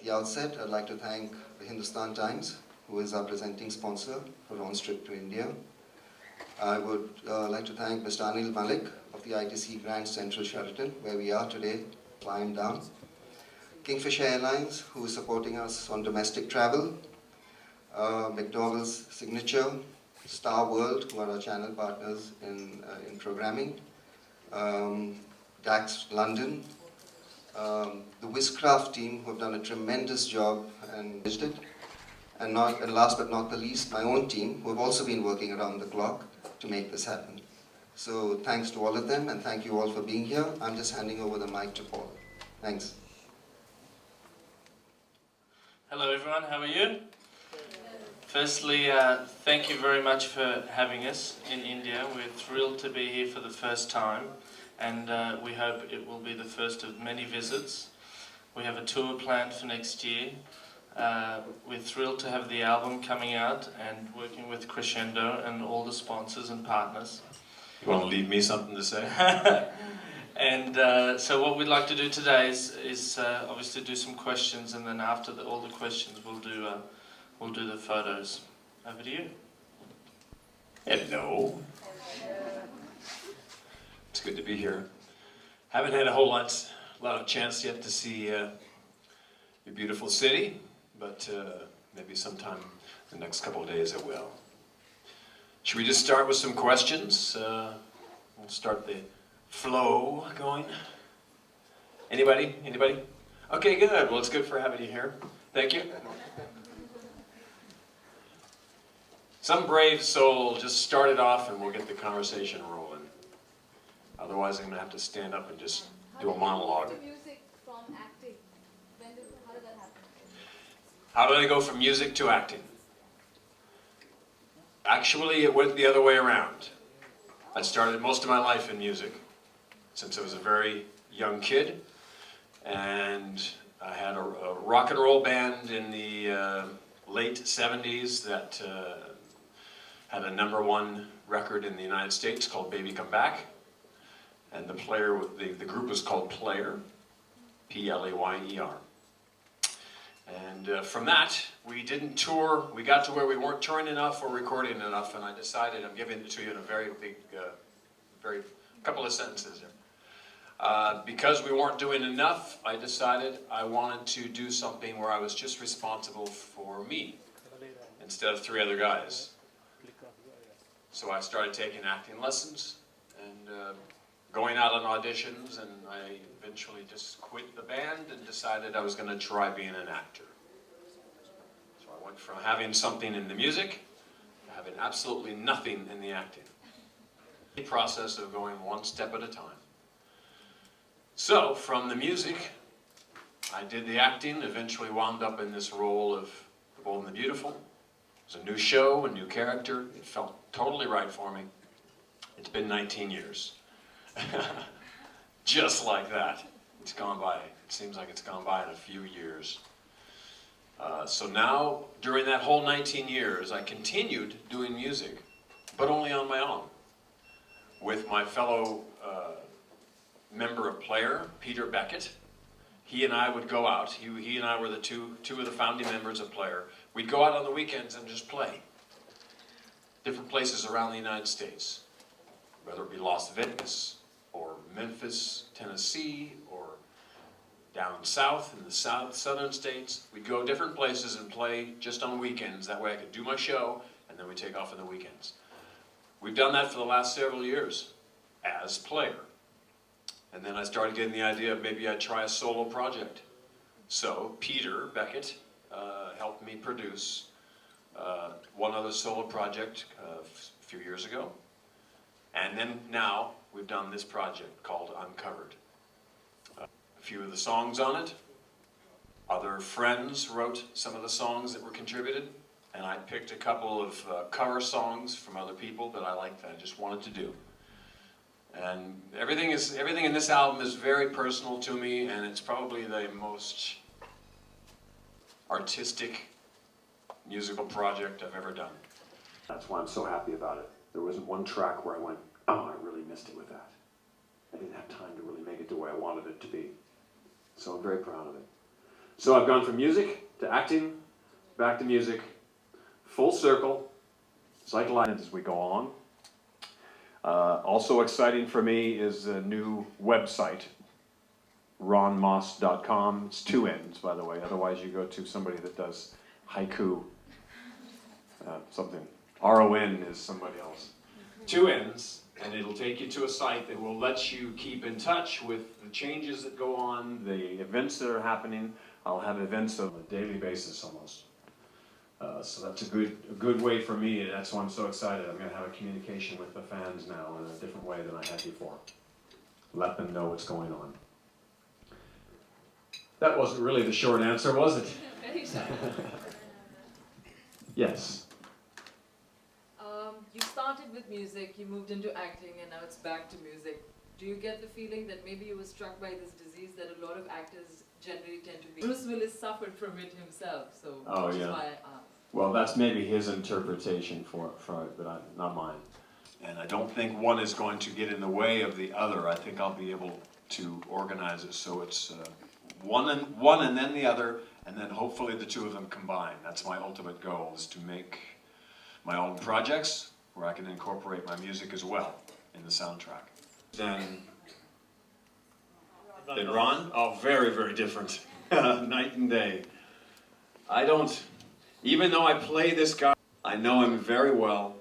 the outset, I'd like to thank the Hindustan Times, who is our presenting sponsor for Ronn's trip to India. I would like to thank Mr. Anil Malik of the ITC Grand Central Sheraton, where we are today, flying down. Kingfisher Airlines, who is supporting us on domestic travel. McDowell's Signature, Star World, who are our channel partners in programming. DAX London. The Wizcraft team, who have done a tremendous job and managed it. And last but not the least, my own team, who have also been working around the clock to make this happen. So thanks to all of them, and thank you all for being here. I'm just handing over the mic to Paul. Thanks. Hello everyone, how are you? Firstly, thank you very much for having us in India. We're thrilled to be here for the first time, and we hope it will be the first of many visits. We have a tour planned for next year. We're thrilled to have the album coming out and working with Crescendo and all the sponsors and partners. You want to leave me something to say? And so what we'd like to do today is obviously do some questions, and then after all the questions we'll do the photos. Over to you. Hello. It's good to be here. Haven't had a whole lot of chance yet to see your beautiful city, but maybe sometime the next couple of days I will. Should we just start with some questions? We'll start the flow going. Anybody? Anybody? Okay, good. Well, it's good for having you here. Thank you. Some brave soul just start it off and we'll get the conversation rolling. Otherwise, I'm going to have to stand up and just do a monologue. How did you go from music from acting? How did that happen? How did I go from music to acting? Actually, it went the other way around. I started most of my life in music since I was a very young kid, and I had a rock and roll band in the late 70s that had a #1 record in the United States called Baby Come Back, and the group was called Player, P-L-A-Y-E-R. And from that, we didn't tour. We got to where we weren't touring enough or recording enough, and I decided, I'm giving it to you in a very big, couple of sentences here. Because we weren't doing enough, I decided I wanted to do something where I was just responsible for me instead of 3 other guys. So I started taking acting lessons and going out on auditions, and I eventually just quit the band and decided I was going to try being an actor. So I went from having something in the music to having absolutely nothing in the acting. The process of going one step at a time. So from the music, I did the acting, eventually wound up in this role of The Bold and the Beautiful. It was a new show, a new character. It felt totally right for me. It's been 19 years. Just like that. It's gone by. It seems like it's gone by in a few years. So now, during that whole 19 years, I continued doing music, but only on my own. With my fellow member of Player, Peter Beckett. He and I would go out. He and I were the two of the founding members of Player. We'd go out on the weekends and just play. Different places around the United States. Whether it be Las Vegas, or Memphis, Tennessee, or down south in the southern states. We'd go different places and play just on weekends. That way I could do my show, and then we'd take off on the weekends. We've done that for the last several years as Player. And then I started getting the idea of maybe I'd try a solo project. So Peter Beckett helped me produce one other solo project a few years ago. And then now we've done this project called Uncovered. A few of the songs on it. Other friends wrote some of the songs that were contributed. And I picked a couple of cover songs from other people that I liked that I just wanted to do. And everything in this album is very personal to me, and it's probably the most artistic musical project I've ever done. That's why I'm so happy about it. There wasn't one track where I went, oh, I really missed it with that. I didn't have time to really make it the way I wanted it to be. So I'm very proud of it. So I've gone from music to acting, back to music, full circle. It's like life as we go on. Also exciting for me is a new website, RonnMoss.com. It's 2 N's, by the way. Otherwise, you go to somebody that does haiku, something. RON is somebody else. 2 N's, and it'll take you to a site that will let you keep in touch with the changes that go on, the events that are happening. I'll have events on a daily basis almost. So that's a good way for me. That's why I'm so excited. I'm going to have a communication with the fans now in a different way than I had before. Let them know what's going on. That wasn't really the short answer, was it? Very short. Yes. You started with music, you moved into acting, and now it's back to music. Do you get the feeling that maybe you were struck by this disease that a lot of actors generally tend to be? Bruce Willis suffered from it himself, so which is why I asked. Well, that's maybe his interpretation for it, but not mine. And I don't think one is going to get in the way of the other. I think I'll be able to organize it so it's one and then the other, and then hopefully the two of them combine. That's my ultimate goal, is to make my own projects where I can incorporate my music as well in the soundtrack. Then Ronn? Oh, very, very different. Night and day. I don't, even though I play this guy, I know him very well.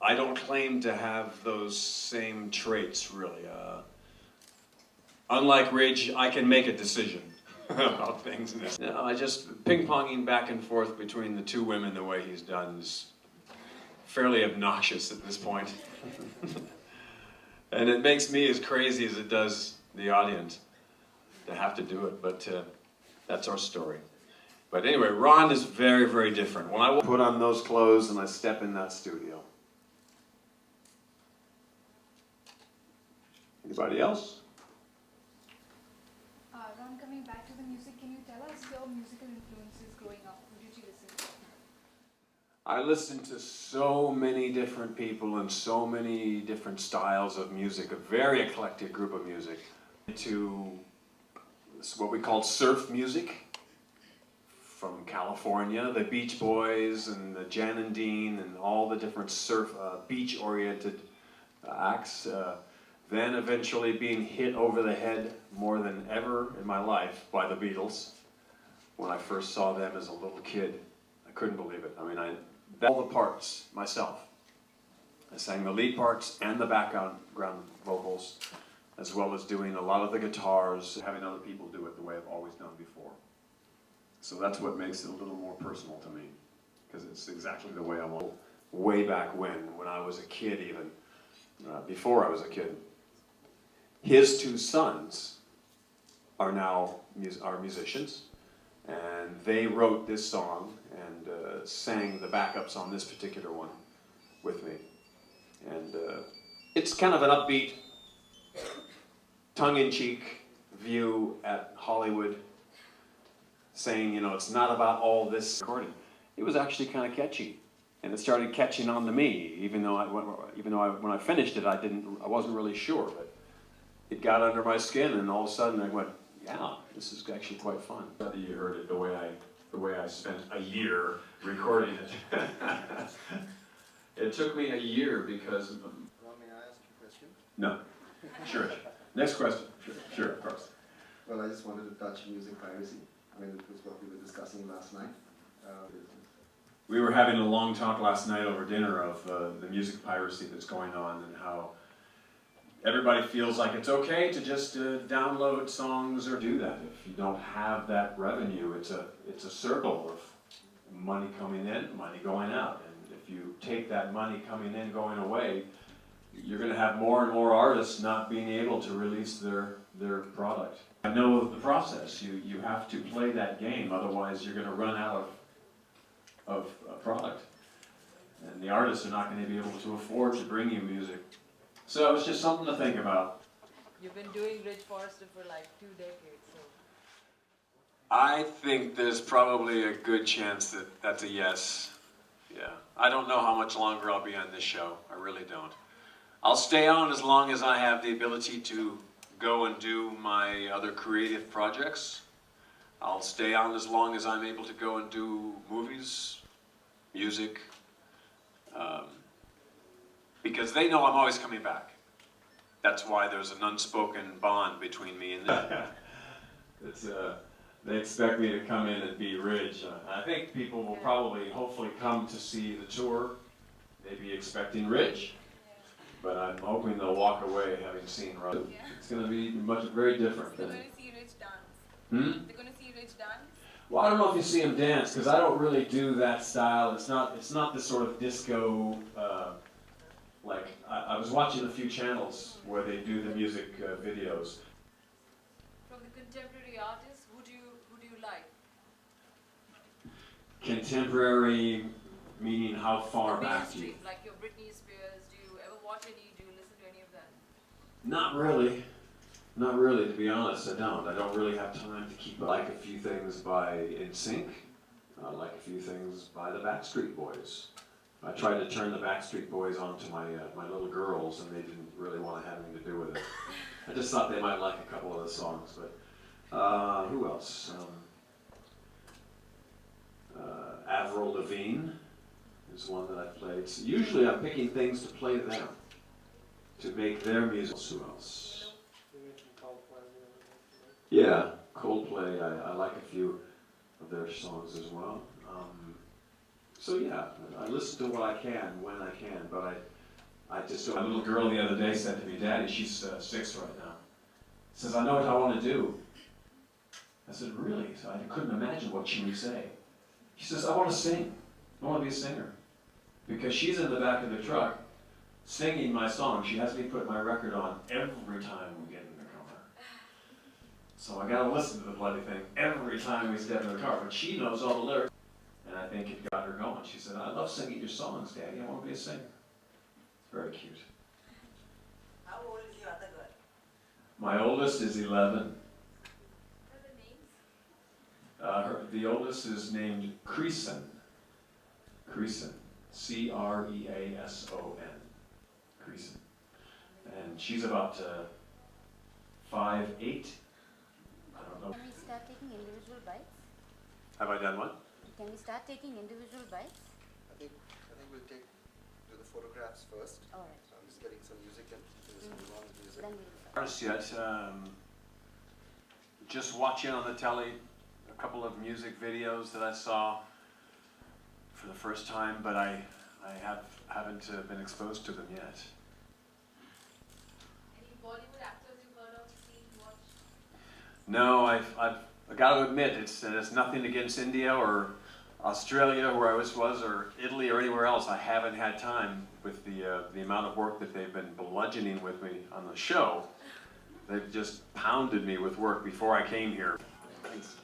I don't claim to have those same traits, really. Unlike Ridge, I can make a decision about things. No, I just ping-ponging back and forth between the two women the way he's done is fairly obnoxious at this point. And it makes me as crazy as it does the audience to have to do it, but that's our story. But anyway, Ronn is very, very different. When I put on those clothes and I step in that studio. Anybody else? Ron, coming back to the music, can you tell us your musical influences growing up? Who did you listen to? I listened to so many different people and so many different styles of music, a very eclectic group of music. To what we call surf music from California, the Beach Boys and the Jan and Dean and all the different surf, beach-oriented acts. Then eventually being hit over the head more than ever in my life by the Beatles. When I first saw them as a little kid, I couldn't believe it. I mean, all the parts myself. I sang the lead parts and the background vocals, as well as doing a lot of the guitars, having other people do it the way I've always done before. So that's what makes it a little more personal to me, because it's exactly the way I want. Way back when I was a kid even, before I was a kid. His two sons are now musicians, and they wrote this song and sang the backups on this particular one with me. And it's kind of an upbeat, tongue-in-cheek view at Hollywood, saying, you know, it's not about all this recording. It was actually kind of catchy, and it started catching on to me, even though when I finished it, I wasn't really sure, but it got under my skin, and all of a sudden I went, yeah, this is actually quite fun. You heard it the way I spent a year recording it. It took me a year because of them. Ron, may I ask you a question? No. Sure. Next question. Sure, of course. Well, I just wanted to touch music piracy. I mean, it was what we were discussing last night. We were having a long talk last night over dinner of the music piracy that's going on and how everybody feels like it's okay to just download songs or do that. If you don't have that revenue, it's a circle of money coming in, money going out. And if you take that money coming in, going away, you're going to have more and more artists not being able to release their product. I know the process. You have to play that game, otherwise you're going to run out of a product. And the artists are not going to be able to afford to bring you music. So it's just something to think about. You've been doing Rich Forrester for like 2 decades, so. I think there's probably a good chance that that's a yes. Yeah. I don't know how much longer I'll be on this show. I really don't. I'll stay on as long as I have the ability to go and do my other creative projects. I'll stay on as long as I'm able to go and do movies, music, because they know I'm always coming back. That's why there's an unspoken bond between me and them. They expect me to come in and be Ridge. I think people will probably, hopefully, come to see the tour, maybe expecting Ridge. But I'm hoping they'll walk away having seen Ronn. It's going to be very different. They're going to see Rich dance. They're going to see Rich dance. Well, I don't know if you see him dance, because I don't really do that style. It's not this sort of disco, like, I was watching a few channels where they do the music videos. From the contemporary artists, who do you like? Contemporary, meaning how far The back do you? mainstream, like your Britney Spears. Do you ever watch any? Do you listen to any of them? Not really. Not really, to be honest, I don't. I don't really have time to keep up. I like a few things by NSync. I like a few things by the Backstreet Boys. I tried to turn the Backstreet Boys on to my little girls, and they didn't really want to have anything to do with it. I just thought they might like a couple of the songs, but who else? Avril Lavigne is one that I played. So usually I'm picking things to play them, to make their music. Who else? Yeah, Coldplay, I like a few of their songs as well. So yeah, I listen to what I can, when I can, but I just don't. My little girl the other day said to me, Daddy, she's 6 right now, says, I know what I want to do. I said, really? So I couldn't imagine what she would say. She says, I want to sing. I want to be a singer. Because she's in the back of the truck singing my song. She has me put my record on every time we get in the car. So I gotta listen to the bloody thing every time we step in the car. But she knows all the lyrics. And I think it got her going. She said, I love singing your songs, Daddy. I want to be a singer. It's very cute. How old is your other girl? My oldest is 11. What are the names? The oldest is named Creason. Creason. Creason. Creason. And she's about 5'8". I don't know. Can we start taking individual bites? Have I done what? Can we start taking individual bites? I think we'll do the photographs first. All right. So I'm just getting some music and some Ronn's music. Then we'll Artists yet. Just watching on the telly a couple of music videos that I saw for the first time, but I haven't been exposed to them yet. Any Bollywood actors you've heard of, seen, watched? No, I've got to admit, it's nothing against India or Australia, where I was, or Italy or anywhere else. I haven't had time with the amount of work that they've been bludgeoning with me on the show. They've just pounded me with work before I came here. Thanks.